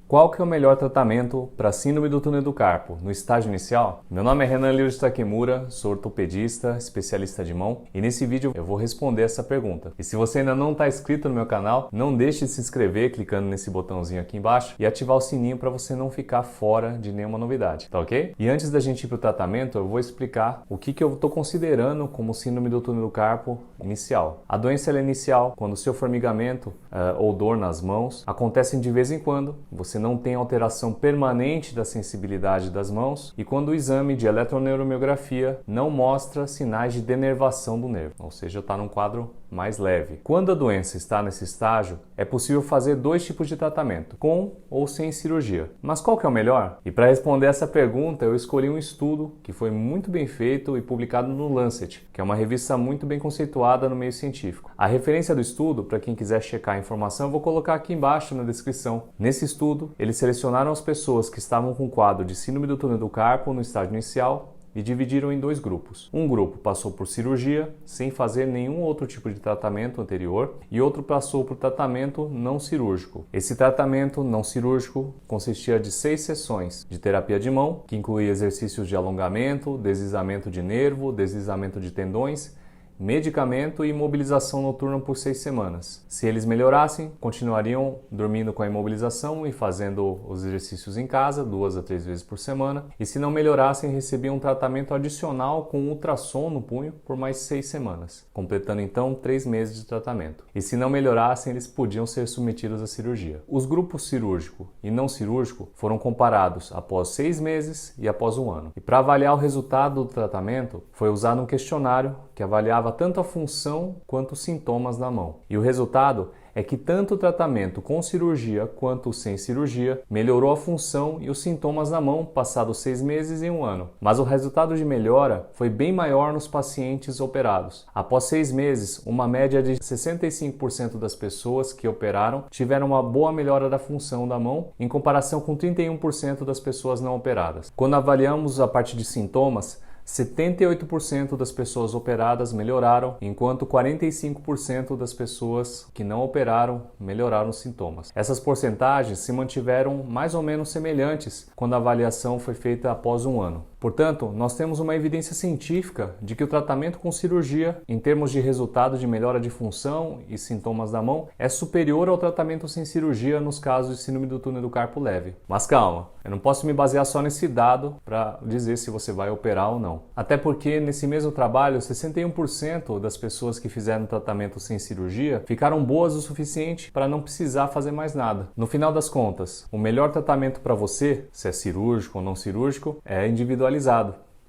Qual que é o melhor tratamento para síndrome do túnel do carpo no estágio inicial? Meu nome é Renan Lewis Takemura, sou ortopedista, especialista de mão e nesse vídeo eu vou responder essa pergunta. E se você ainda não está inscrito no meu canal, não deixe de se inscrever clicando nesse botãozinho aqui embaixo e ativar o sininho para você não ficar fora de nenhuma novidade, tá ok? E antes da gente ir para o tratamento, eu vou explicar o que eu estou considerando como síndrome do túnel do carpo inicial. A doença é inicial quando o seu formigamento ou dor nas mãos acontecem de vez em quando, você não tem alteração permanente da sensibilidade das mãos e quando o exame de eletroneuromiografia não mostra sinais de denervação do nervo, ou seja, está num quadro mais leve. Quando a doença está nesse estágio, é possível fazer dois tipos de tratamento, com ou sem cirurgia. Mas qual que é o melhor? E para responder essa pergunta, eu escolhi um estudo que foi muito bem feito e publicado no Lancet, que é uma revista muito bem conceituada no meio científico. A referência do estudo, para quem quiser checar a informação, eu vou colocar aqui embaixo na descrição. Nesse estudo, eles selecionaram as pessoas que estavam com quadro de síndrome do túnel do carpo no estágio inicial e dividiram em dois grupos. Um grupo passou por cirurgia, sem fazer nenhum outro tipo de tratamento anterior, e outro passou por tratamento não cirúrgico. Esse tratamento não cirúrgico consistia de 6 sessões de terapia de mão, que incluía exercícios de alongamento, deslizamento de nervo, deslizamento de tendões, medicamento e imobilização noturna por 6 semanas. Se eles melhorassem, continuariam dormindo com a imobilização e fazendo os exercícios em casa 2 a 3 vezes por semana. E se não melhorassem, recebiam um tratamento adicional com ultrassom no punho por mais 6 semanas, completando então 3 meses de tratamento. E se não melhorassem, eles podiam ser submetidos à cirurgia. Os grupos cirúrgico e não cirúrgico foram comparados após 6 meses e após 1 ano. E para avaliar o resultado do tratamento, foi usado um questionário que avaliava tanto a função quanto os sintomas da mão. E o resultado é que tanto o tratamento com cirurgia quanto sem cirurgia melhorou a função e os sintomas da mão passados 6 meses e 1 ano. Mas o resultado de melhora foi bem maior nos pacientes operados. Após 6 meses, uma média de 65% das pessoas que operaram tiveram uma boa melhora da função da mão, em comparação com 31% das pessoas não operadas. Quando avaliamos a parte de sintomas, 78% das pessoas operadas melhoraram, enquanto 45% das pessoas que não operaram melhoraram os sintomas. Essas porcentagens se mantiveram mais ou menos semelhantes quando a avaliação foi feita após 1 ano. Portanto, nós temos uma evidência científica de que o tratamento com cirurgia, em termos de resultado de melhora de função e sintomas da mão, é superior ao tratamento sem cirurgia nos casos de síndrome do túnel do carpo leve. Mas calma, eu não posso me basear só nesse dado para dizer se você vai operar ou não. Até porque nesse mesmo trabalho, 61% das pessoas que fizeram tratamento sem cirurgia ficaram boas o suficiente para não precisar fazer mais nada. No final das contas, o melhor tratamento para você, se é cirúrgico ou não cirúrgico, é individualizado.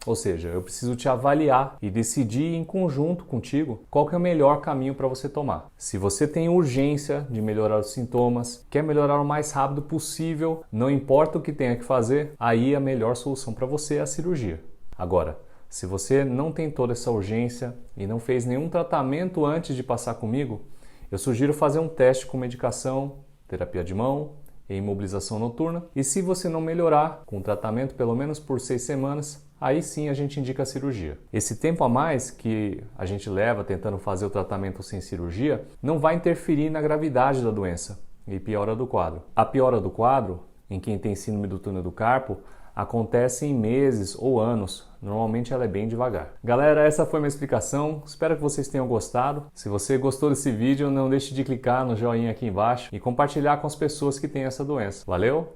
Ou seja, eu preciso te avaliar e decidir em conjunto contigo qual que é o melhor caminho para você tomar. Se você tem urgência de melhorar os sintomas, quer melhorar o mais rápido possível, não importa o que tenha que fazer, aí a melhor solução para você é a cirurgia. Agora, se você não tem toda essa urgência e não fez nenhum tratamento antes de passar comigo, eu sugiro fazer um teste com medicação, terapia de mão e imobilização noturna. E se você não melhorar com tratamento pelo menos por 6 semanas, aí sim a gente indica a cirurgia. Esse tempo a mais que a gente leva tentando fazer o tratamento sem cirurgia não vai interferir na gravidade da doença e piora do quadro. A piora do quadro, em quem tem síndrome do túnel do carpo, acontece em meses ou anos. Normalmente ela é bem devagar. Galera, essa foi minha explicação. Espero que vocês tenham gostado. Se você gostou desse vídeo, não deixe de clicar no joinha aqui embaixo e compartilhar com as pessoas que têm essa doença. Valeu?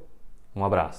Um abraço.